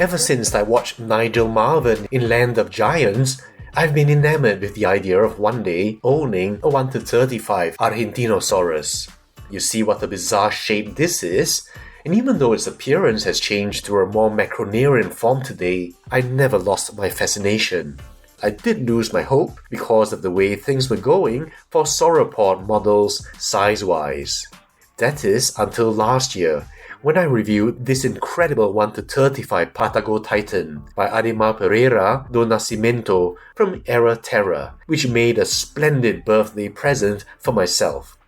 Ever since I watched Nigel Marven in Land of Giants, I've been enamored with the idea of one day owning a 1:35 Argentinosaurus. You see what a bizarre shape this is? And even though its appearance has changed to a more macronarian form today, I never lost my fascination. I did lose my hope because of the way things were going for sauropod models size-wise. That is until last year, when I reviewed this incredible 1:35 Patagotitan by Ademar Pereira do Nascimento from Era Terra, which made a splendid birthday present for myself.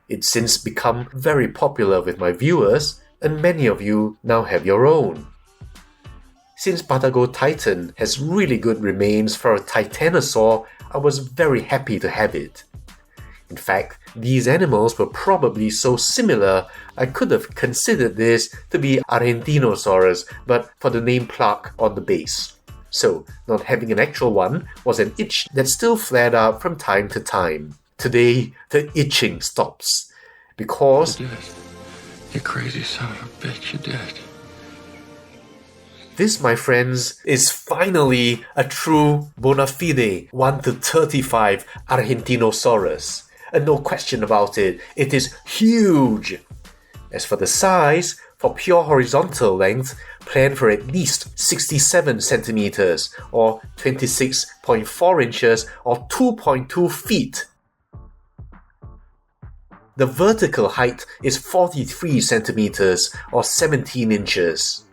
It's since become very popular with my viewers, and many of you now have your own. Since Patagotitan has really good remains for a titanosaur, I was very happy to have it. In fact, these animals were probably so similar, I could have considered this to be Argentinosaurus, but for the name plaque on the base. So, not having an actual one was an itch that still flared up from time to time. Today, the itching stops. Because... You did. You crazy son of a bitch, you did. This, my friends, is finally a true bona fide 1:35 Argentinosaurus. And no question about it, it is huge! As for the size, for pure horizontal length, plan for at least 67 centimeters or 26.4 inches or 2.2 feet. The vertical height is 43 centimeters or 17 inches.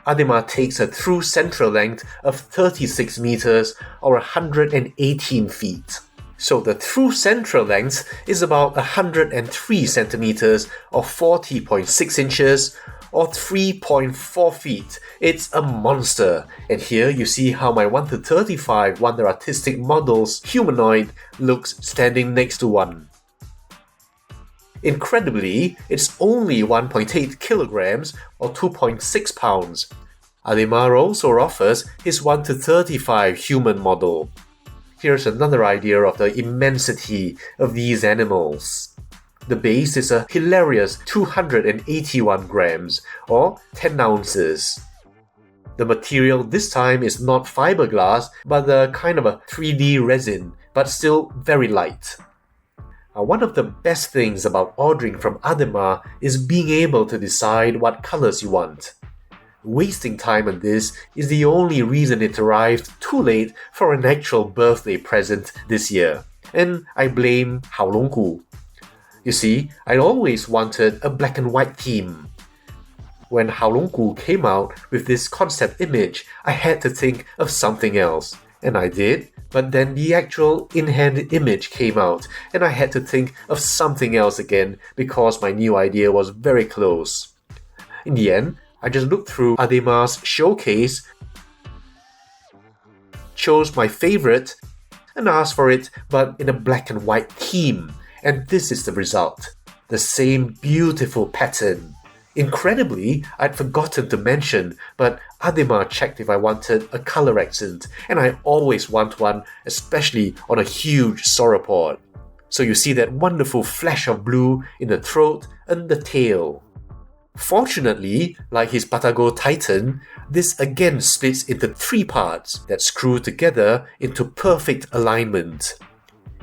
Ademar takes a true central length of 36 meters or 118 feet. So the true central length is about 103 centimeters or 40.6 inches or 3.4 feet. It's a monster. And here you see how my 1:35 Wonder Artistic model's humanoid looks standing next to one. Incredibly, it's only 1.8 kilograms or 2.6 pounds. Ademar also offers his 1:35 human model. Here's another idea of the immensity of these animals. The base is a hilarious 281 grams, or 10 ounces. The material this time is not fiberglass, but a kind of a 3D resin, but still very light. One of the best things about ordering from Ademar is being able to decide what colors you want. Wasting time on this is the only reason it arrived too late for an actual birthday present this year. And I blame Haolonggu. You see, I always wanted a black and white theme. When Haolonggu came out with this concept image, I had to think of something else. And I did, but then the actual in-hand image came out, and I had to think of something else again because my new idea was very close. In the end, I just looked through Ademar's showcase, chose my favorite, and asked for it, but in a black and white theme. And this is the result. The same beautiful pattern. Incredibly, I'd forgotten to mention, but Ademar checked if I wanted a color accent, and I always want one, especially on a huge sauropod. So you see that wonderful flash of blue in the throat and the tail. Fortunately, like his Patagotitan, this again splits into 3 parts that screw together into perfect alignment.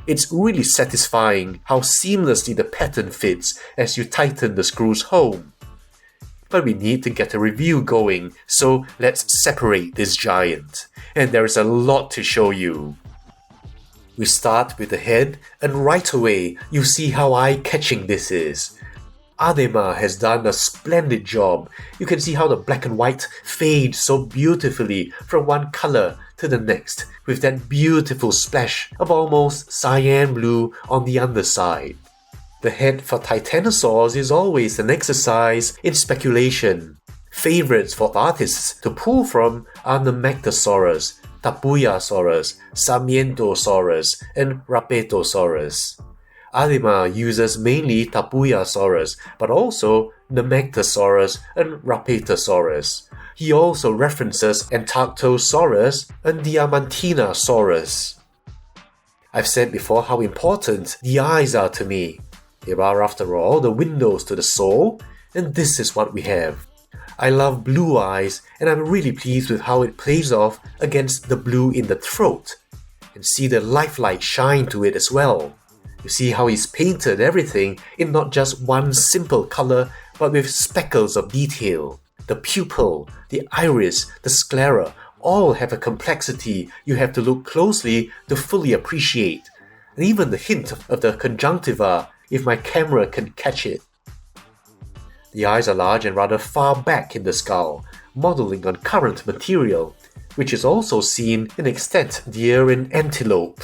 It's really satisfying how seamlessly the pattern fits as you tighten the screws home. But we need to get a review going, so let's separate this giant. And there is a lot to show you. We start with the head, and right away you see how eye-catching this is. Ademar has done a splendid job. You can see how the black and white fade so beautifully from one color to the next, with that beautiful splash of almost cyan blue on the underside. The head for titanosaurs is always an exercise in speculation. Favorites for artists to pull from are Nemegtosaurus, Tapuyasaurus, Sarmientosaurus, and Rapetosaurus. Ademar uses mainly Tapuyasaurus, but also Nemegtosaurus and Rapetosaurus. He also references Antarctosaurus and Diamantinosaurus. I've said before how important the eyes are to me. They are, after all, the windows to the soul, and this is what we have. I love blue eyes, and I'm really pleased with how it plays off against the blue in the throat. And see the lifelike shine to it as well. You see how he's painted everything in not just one simple color, but with speckles of detail. The pupil, the iris, the sclera, all have a complexity you have to look closely to fully appreciate. And even the hint of the conjunctiva, if my camera can catch it. The eyes are large and rather far back in the skull, modeling on current material, which is also seen in extent deer in antelope.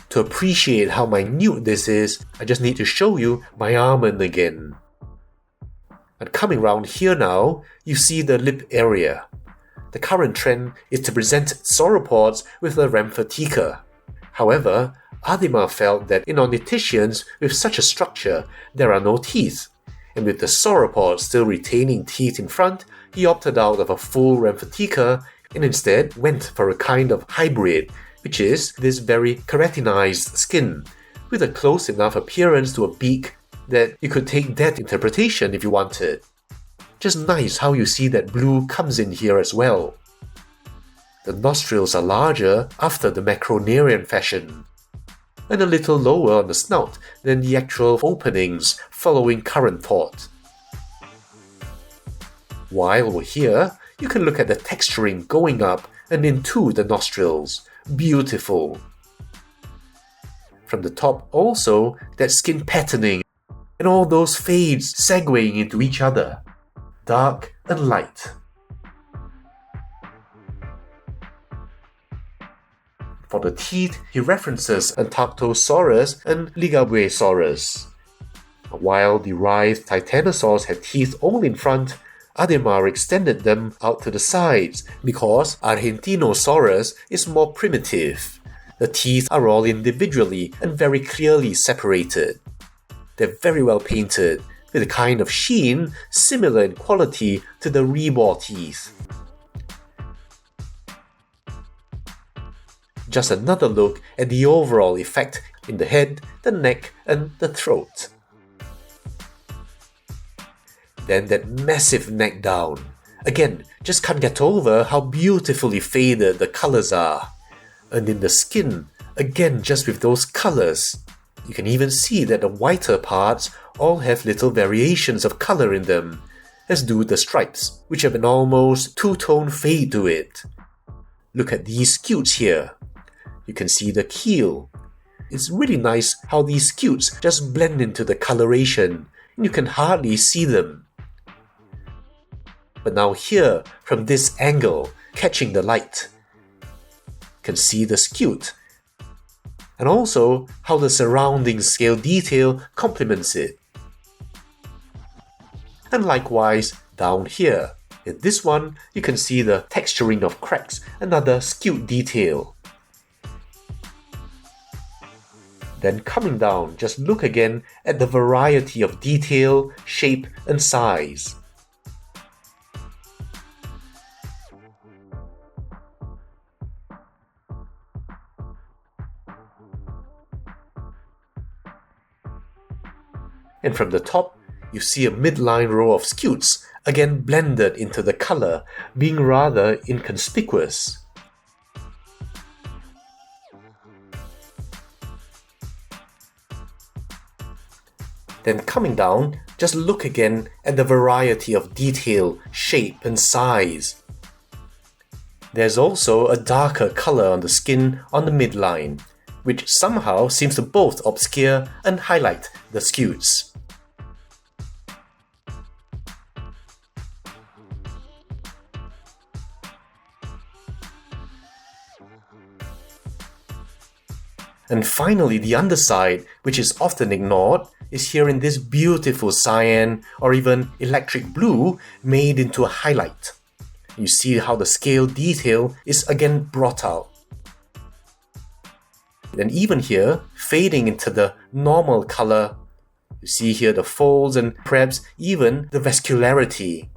To appreciate how minute this is, I just need to show you my almond again. And coming round here now, you see the lip area. The current trend is to present sauropods with a rhamphatheca. However, Ademar felt that in ornithischians with such a structure, there are no teeth, and with the sauropods still retaining teeth in front, he opted out of a full rhamphatheca and instead went for a kind of hybrid, which is this very keratinized skin, with a close enough appearance to a beak that you could take that interpretation if you wanted. Just nice how you see that blue comes in here as well. The nostrils are larger after the macronarian fashion, and a little lower on the snout than the actual openings following current thought. While we're here, you can look at the texturing going up and into the nostrils. Beautiful. From the top also, that skin patterning and all those fades segueing into each other. Dark and light. For the teeth, he references Argentinosaurus and Ligabuesaurus. While the writhed titanosaurs had teeth only in front, Ademar extended them out to the sides because Argentinosaurus is more primitive. The teeth are all individually and very clearly separated. They're very well painted, with a kind of sheen similar in quality to the rebor teeth. Just another look at the overall effect in the head, the neck, and the throat. Then that massive neck down. Again, just can't get over how beautifully faded the colors are. And in the skin, again just with those colors. You can even see that the whiter parts all have little variations of color in them, as do the stripes, which have an almost two-tone fade to it. Look at these scutes here. You can see the keel. It's really nice how these scutes just blend into the coloration, and you can hardly see them. But now here, from this angle, catching the light, you can see the scute, and also how the surrounding scale detail complements it. And likewise, down here. In this one, you can see the texturing of cracks, another scute detail. Then coming down, just look again at the variety of detail, shape, and size. And from the top, you see a midline row of scutes, again blended into the color, being rather inconspicuous. Then coming down, just look again at the variety of detail, shape, and size. There's also a darker color on the skin on the midline, which somehow seems to both obscure and highlight the scutes. And finally, the underside, which is often ignored, is here in this beautiful cyan or even electric blue made into a highlight. You see how the scale detail is again brought out. And even here, fading into the normal color, you see here the folds and perhaps even the vascularity.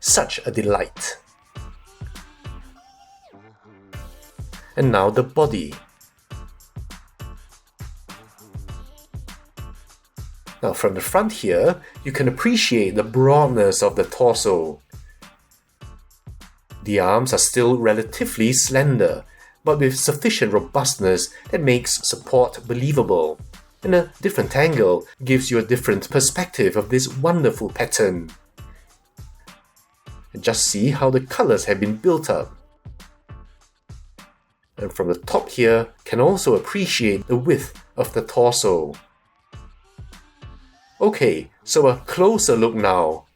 Such a delight. And now the body. Now from the front here, you can appreciate the broadness of the torso. The arms are still relatively slender, but with sufficient robustness that makes support believable. And a different angle gives you a different perspective of this wonderful pattern. And just see how the colors have been built up. And from the top here, can also appreciate the width of the torso. Okay, so a closer look now.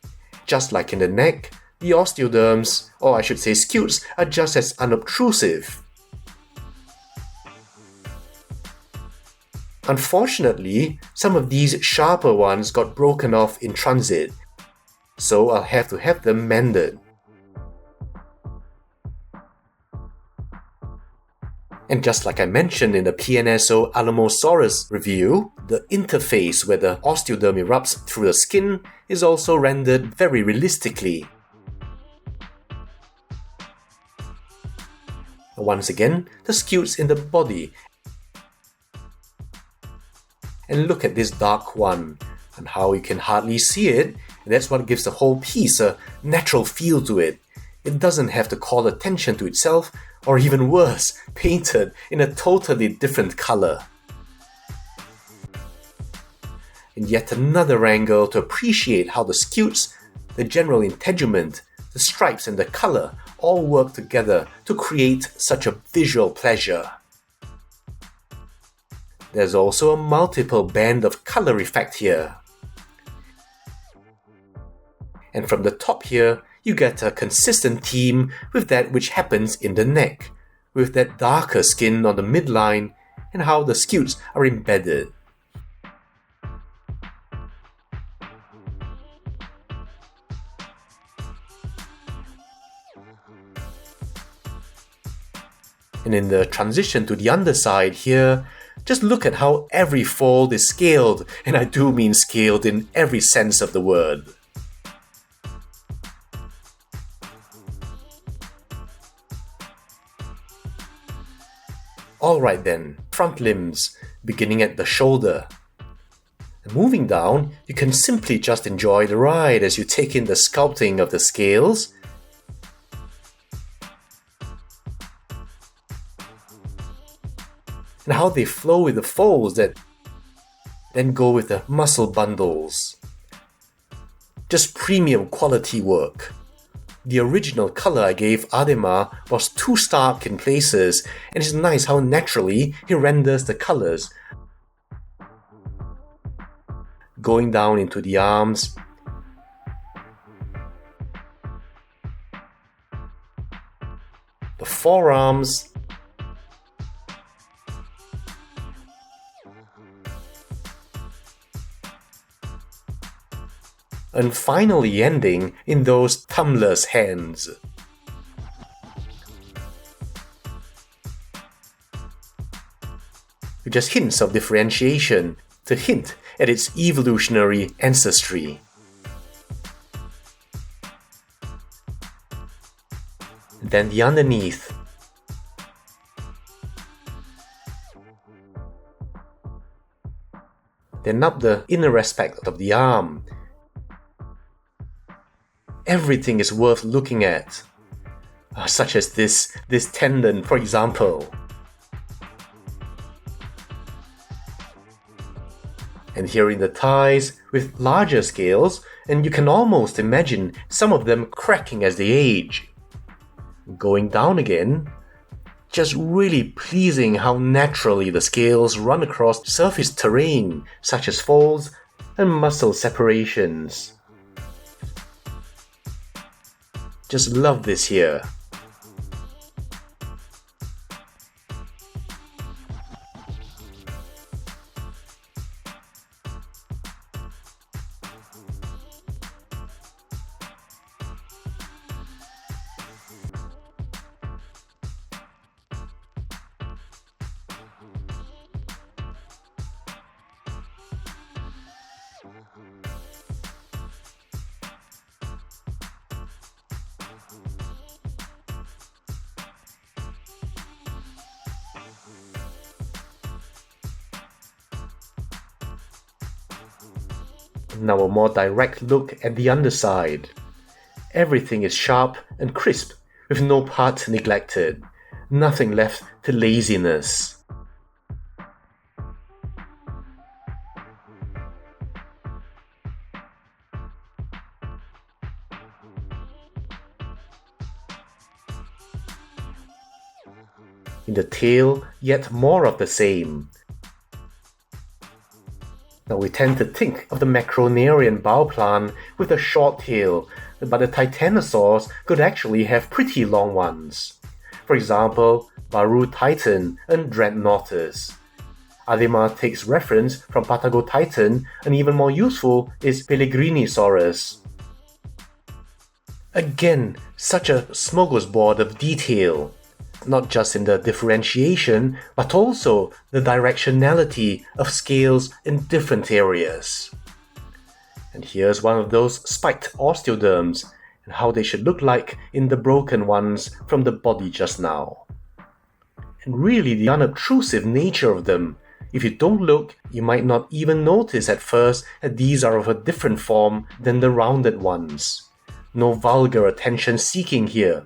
Just like in the neck, the osteoderms, or I should say scutes, are just as unobtrusive. Unfortunately, some of these sharper ones got broken off in transit, so I'll have to have them mended. And just like I mentioned in the PNSO Alamosaurus review, the interface where the osteoderm erupts through the skin is also rendered very realistically. Once again, the scutes in the body. And look at this dark one, and how you can hardly see it, and that's what gives the whole piece a natural feel to it. It doesn't have to call attention to itself, or even worse, painted in a totally different color. And yet another angle to appreciate how the scutes, the general integument, the stripes and the color all work together to create such a visual pleasure. There's also a multiple band of color effect here. And from the top here, you get a consistent theme with that which happens in the neck, with that darker skin on the midline and how the scutes are embedded. And in the transition to the underside here, just look at how every fold is scaled, and I do mean scaled in every sense of the word. Alright then, front limbs, beginning at the shoulder. And moving down, you can simply just enjoy the ride as you take in the sculpting of the scales, and how they flow with the folds that then go with the muscle bundles. Just premium quality work. The original color I gave Ademar was too stark in places, and it's nice how naturally he renders the colors. Going down into the arms, the forearms, and finally ending in those tumbler's hands. With just hints of differentiation to hint at its evolutionary ancestry. Then the underneath. Then up the inner aspect of the arm. Everything is worth looking at, such as this tendon, for example. And here in the thighs, with larger scales, and you can almost imagine some of them cracking as they age. Going down again, just really pleasing how naturally the scales run across surface terrain, such as folds and muscle separations. Just love this here. Now a more direct look at the underside. Everything is sharp and crisp, with no part neglected. Nothing left to laziness. In the tail, yet more of the same. Now we tend to think of the macronarian bowplant with a short tail, but the titanosaurs could actually have pretty long ones. For example, Baru titan and Dreadnoughtus. Ademar takes reference from Patagotitan, and even more useful is Pellegrinisaurus. Again, such a smorgasbord of detail. Not just in the differentiation, but also the directionality of scales in different areas. And here's one of those spiked osteoderms, and how they should look like in the broken ones from the body just now. And really the unobtrusive nature of them. If you don't look, you might not even notice at first that these are of a different form than the rounded ones. No vulgar attention seeking here.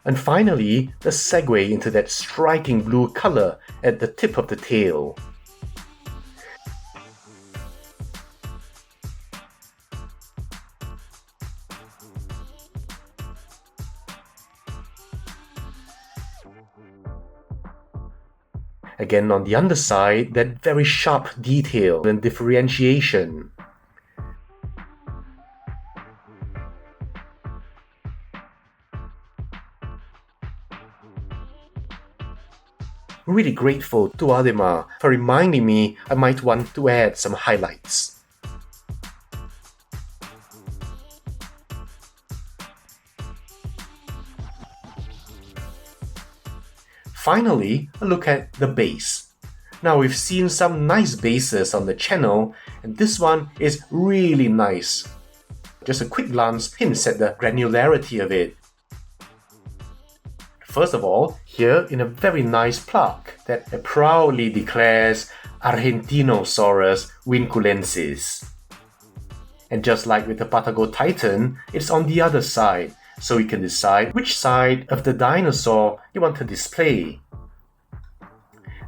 And finally, the segue into that striking blue color at the tip of the tail. Again on the underside, that very sharp detail and differentiation. Really grateful to Ademar for reminding me I might want to add some highlights. Finally, a look at the base. Now we've seen some nice bases on the channel, and this one is really nice. Just a quick glance hints at the granularity of it. First of all, here in a very nice plaque that proudly declares Argentinosaurus vinculensis. And just like with the Patagotitan, it's on the other side, so you can decide which side of the dinosaur you want to display.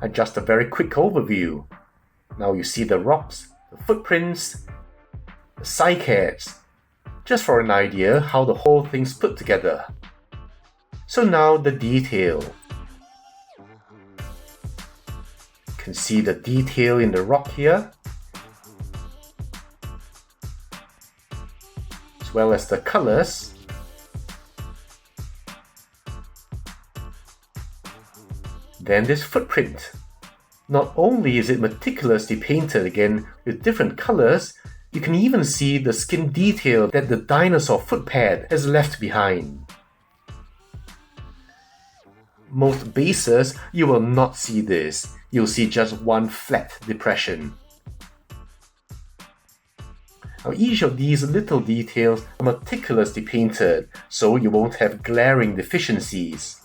And just a very quick overview. Now you see the rocks, the footprints, the cycads, just for an idea how the whole thing's put together. So now the detail. You can see the detail in the rock here, as well as the colors. Then this footprint. Not only is it meticulously painted again with different colors, you can even see the skin detail that the dinosaur footpad has left behind. Most bases, you will not see this. You'll see just one flat depression. Now each of these little details are meticulously painted, so you won't have glaring deficiencies.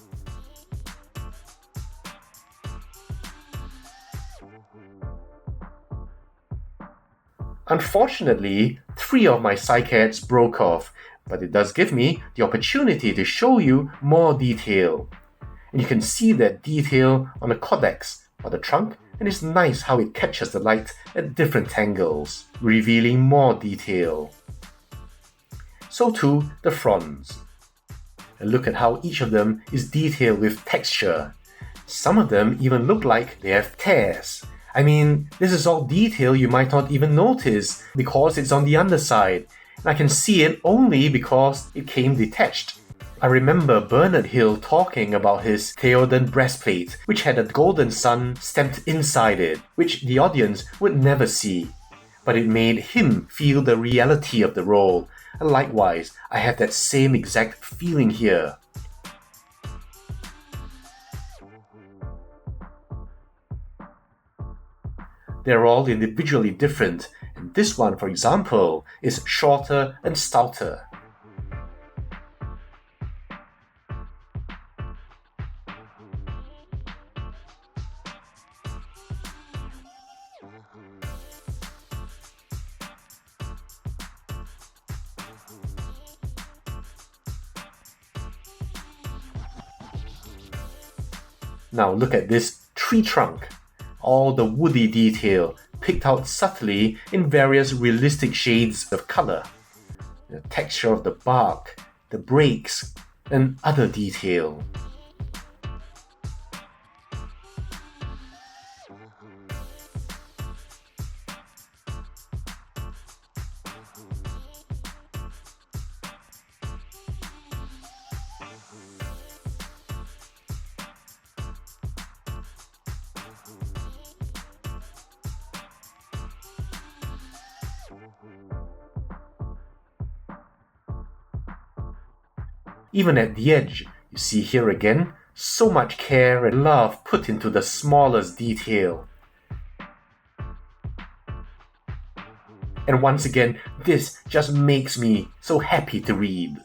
Unfortunately, 3 of my cycads broke off, but it does give me the opportunity to show you more detail. And you can see that detail on the cortex or the trunk, and it's nice how it catches the light at different angles, revealing more detail. So too the fronds. And look at how each of them is detailed with texture. Some of them even look like they have tears. I mean, this is all detail you might not even notice because it's on the underside, and I can see it only because it came detached. I remember Bernard Hill talking about his Theoden breastplate, which had a golden sun stamped inside it, which the audience would never see. but it made him feel the reality of the role, and likewise, I have that same exact feeling here. They're all individually different, and this one, for example, is shorter and stouter. Now look at this tree trunk. All the woody detail picked out subtly in various realistic shades of color. The texture of the bark, the breaks, and other detail. Even at the edge, you see here again, so much care and love put into the smallest detail. And once again, this just makes me so happy to read.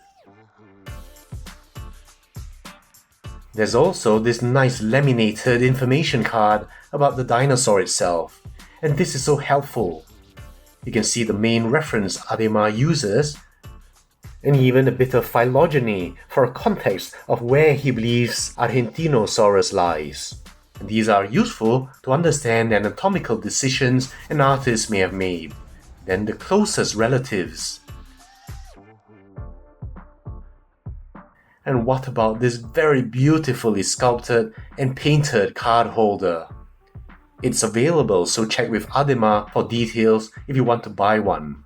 There's also this nice laminated information card about the dinosaur itself, and this is so helpful. You can see the main reference Ademar uses, and even a bit of phylogeny for a context of where he believes Argentinosaurus lies. And these are useful to understand the anatomical decisions an artist may have made. Then the closest relatives. And what about this very beautifully sculpted and painted card holder? It's available, so check with Ademar for details if you want to buy one.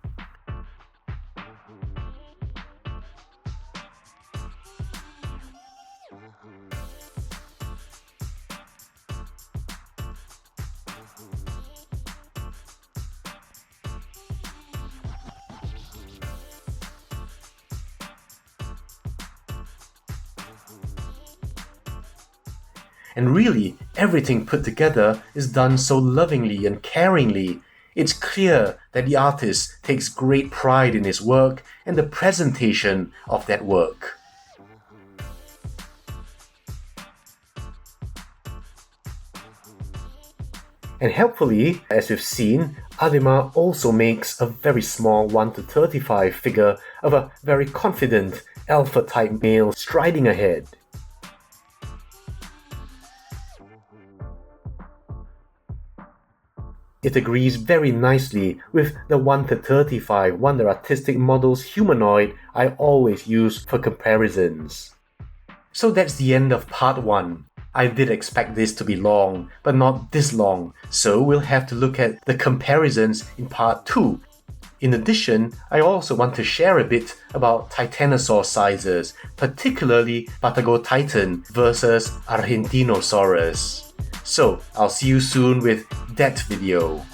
And really, everything put together is done so lovingly and caringly. It's clear that the artist takes great pride in his work and the presentation of that work. And helpfully, as we've seen, Ademar also makes a very small 1:35 figure of a very confident alpha-type male striding ahead. It agrees very nicely with the 1:35 Wonder Artistic Models humanoid I always use for comparisons. So that's the end of part 1. I did expect this to be long, but not this long, so we'll have to look at the comparisons in part 2. In addition, I also want to share a bit about titanosaur sizes, particularly Patagotitan versus Argentinosaurus. So, I'll see you soon with that video.